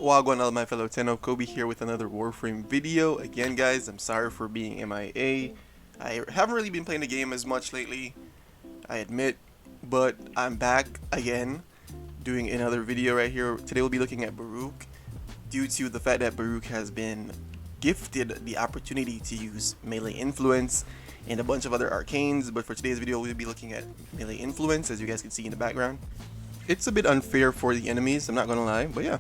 Wagwan all my fellow Tenno, Kobe here with another Warframe video. Again guys, I'm sorry for being MIA. I haven't really been playing the game as much lately, I admit, but I'm back again doing another video right here. Today we'll be looking at Baruuk, due to the fact that Baruuk has been gifted the opportunity to use melee influence and a bunch of other arcanes, but for today's video we'll be looking at melee influence, as you guys can see in the background. It's a bit unfair for the enemies, I'm not gonna lie, but yeah.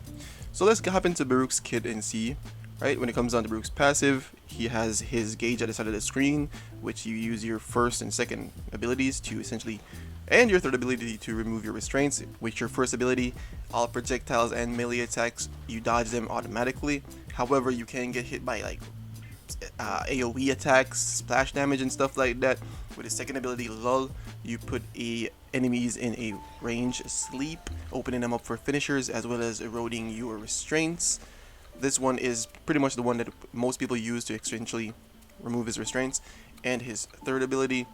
So let's hop into Baruuk's kit and see. Right, when it comes down to Baruuk's passive, he has his gauge at the side of the screen, which you use your first and second abilities to essentially, and your third ability to remove your restraints. With your first ability, all projectiles and melee attacks, you dodge them automatically. However, you can get hit by like AoE attacks, splash damage and stuff like that. With his second ability, Lull, you put enemies in a range sleep, opening them up for finishers as well as eroding your restraints. This one is pretty much the one that most people use to essentially remove his restraints. And his third ability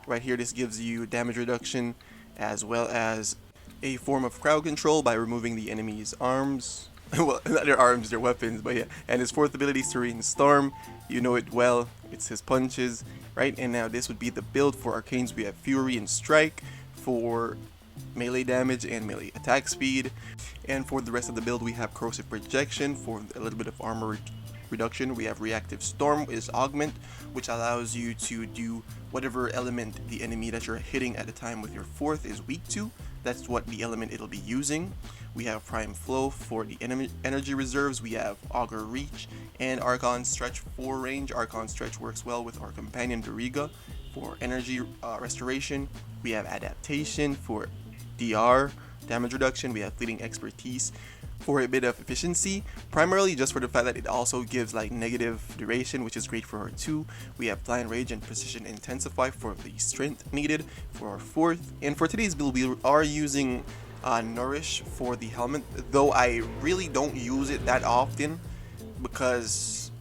right here, this gives you damage reduction as well as a form of crowd control by removing the enemy's arms. Well, not their arms, their weapons, but yeah. And his fourth ability, Serene Storm, you know it well, it's his punches, right? And now this would be the build for arcanes. We have Fury and Strike for melee damage and melee attack speed. And for the rest of the build, we have Corrosive Projection for a little bit of armor reduction. We have Reactive Storm is Augment, which allows you to do whatever element the enemy that you're hitting at the time with your fourth is weak to. That's what the element it'll be using. We have Prime Flow for the energy reserves. We have Augur Reach and Archon Stretch for range. Archon Stretch works well with our companion Dariga for energy restoration. We have Adaptation for DR damage reduction. We have Fleeting Expertise for a bit of efficiency, primarily just for the fact that it also gives like negative duration, which is great for our 2. We have Blind Rage and Precision Intensify for the strength needed for our 4th. And for today's build, we are using Nourish for the helmet, though I really don't use it that often because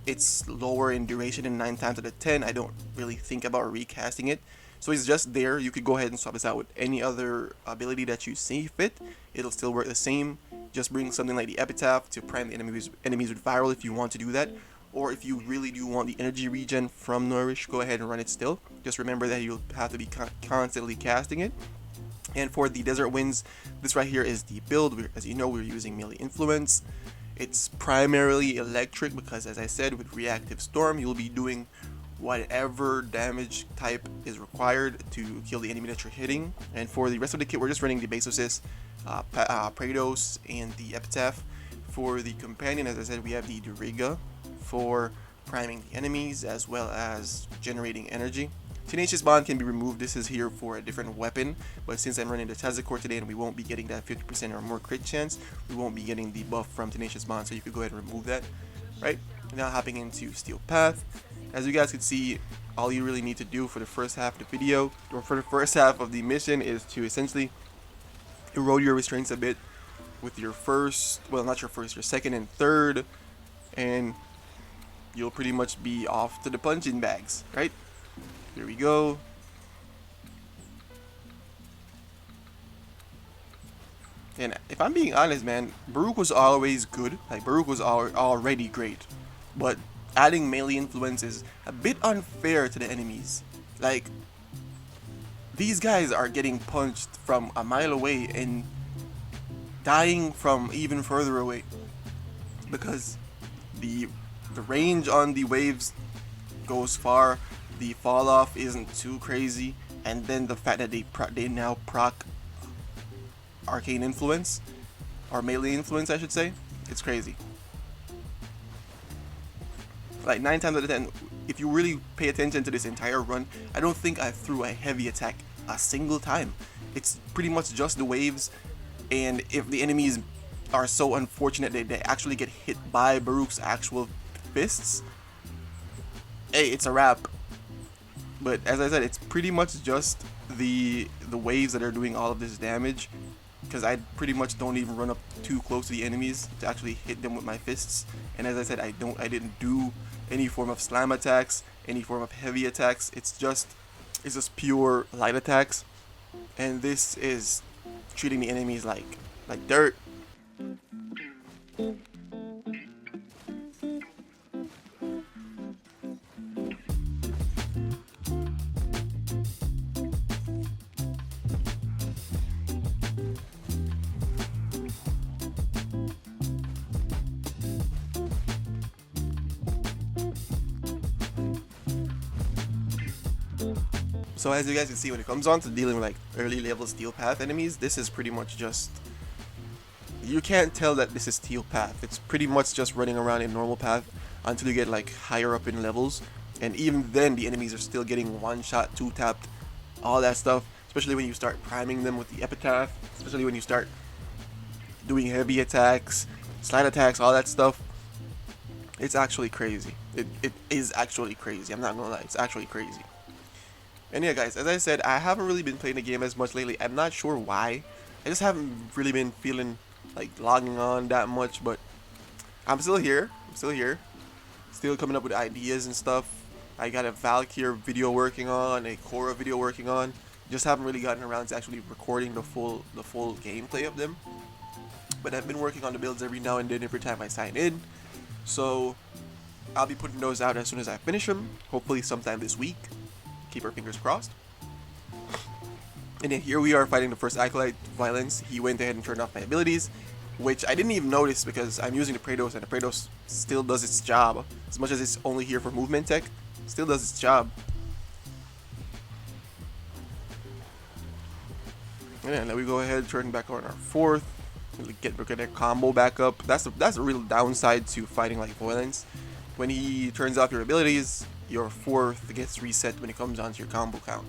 it's lower in duration, and 9 times out of 10 I don't really think about recasting it. So it's just there. You could go ahead and swap this out with any other ability that you see fit. It'll still work the same. Just bring something like the Epitaph to prime the enemies with Viral if you want to do that. Or if you really do want the energy regen from Nourish, go ahead and run it still. Just remember that you'll have to be constantly casting it. And for the Desert Winds, this right here is the build. As you know, we're using melee influence. It's primarily electric because, as I said, with Reactive Storm, you'll be doing whatever damage type is required to kill the enemy that you're hitting. And for the rest of the kit, we're just running the Basosis, Praetos, and the Epitaph. For the companion, as I said, we have the Dariga for priming the enemies as well as generating energy. Tenacious Bond can be removed. This is here for a different weapon, but since I'm running the Tazakor today and we won't be getting that 50% or more crit chance, we won't be getting the buff from Tenacious Bond, so you could go ahead and remove that. Right, now hopping into Steel Path. As you guys can see, all you really need to do for the first half of the video, or for the first half of the mission, is to essentially erode your restraints a bit with your first, well, not your first, your second and third, and you'll pretty much be off to the punching bags, right? Here we go. And if I'm being honest, man, Baruuk was always good. Like, Baruuk was already great, but adding melee influence is a bit unfair to the enemies. Like, these guys are getting punched from a mile away and dying from even further away because the range on the waves goes far, the fall off isn't too crazy, and then the fact that they now proc arcane influence, or melee influence I should say, it's crazy. Like 9 times out of 10, if you really pay attention to this entire run, I don't think I threw a heavy attack a single time. It's pretty much just the waves, and if the enemies are so unfortunate that they actually get hit by Baruuk's actual fists, hey, it's a wrap. But as I said, it's pretty much just the waves that are doing all of this damage, because I pretty much don't even run up too close to the enemies to actually hit them with my fists. And as I said, I didn't do any form of slam attacks, any form of heavy attacks. It's just pure light attacks, and this is treating the enemies like dirt. So as you guys can see, when it comes on to dealing with like early level steel path enemies, this is pretty much just, you can't tell that this is steel path. It's pretty much just running around in normal path until you get like higher up in levels, and even then the enemies are still getting one shot, two tapped, all that stuff, especially when you start priming them with the epitaph, especially when you start doing heavy attacks, slide attacks, all that stuff. It's actually crazy. It is actually crazy. I'm not gonna lie, it's actually crazy. And yeah guys, as I said, I haven't really been playing the game as much lately. I'm not sure why. I just haven't really been feeling like logging on that much, but I'm still here. Still coming up with ideas and stuff. I got a Valkyr video working on, a Korra video working on. Just haven't really gotten around to actually recording the full gameplay of them. But I've been working on the builds every now and then every time I sign in. So I'll be putting those out as soon as I finish them. Hopefully sometime this week. Keep our fingers crossed. And then here we are fighting the first Acolyte Violence. He went ahead and turned off my abilities, which I didn't even notice because I'm using the Praetos, and the Praetos still does its job. As much as it's only here for movement tech, still does its job. And then we go ahead, turn back on our fourth, get their combo back up. That's a real downside to fighting like Violence. When he turns off your abilities, your fourth gets reset when it comes onto your combo count.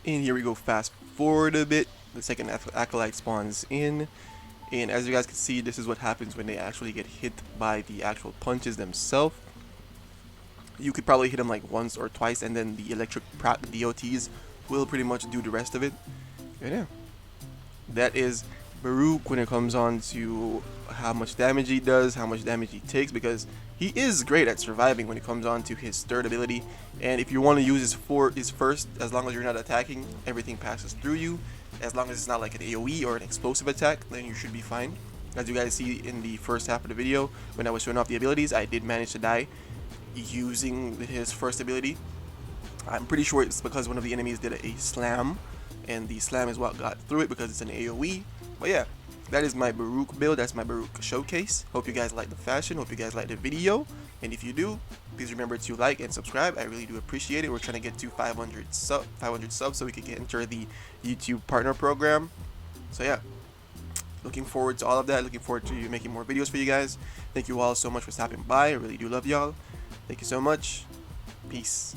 And here we go, fast forward a bit, the second Acolyte spawns in, and as you guys can see, this is what happens when they actually get hit by the actual punches themselves. You could probably hit them like once or twice, and then the electric DOTs will pretty much do the rest of it. And yeah, that is Baruuk when it comes on to how much damage he does, how much damage he takes, because he is great at surviving when it comes on to his third ability. And if you want to use his first, as long as you're not attacking, everything passes through you. As long as it's not like an AoE or an explosive attack, then you should be fine. As you guys see in the first half of the video, when I was showing off the abilities, I did manage to die using his first ability. I'm pretty sure it's because one of the enemies did a slam, and the slam is what got through it because it's an AoE. But yeah, that is my Baruuk build. That's my Baruuk showcase. Hope you guys like the fashion. Hope you guys like the video. And if you do, please remember to like and subscribe. I really do appreciate it. We're trying to get to 500 subs so we can enter the YouTube partner program. So yeah, looking forward to all of that. Looking forward to making more videos for you guys. Thank you all so much for stopping by. I really do love y'all. Thank you so much. Peace.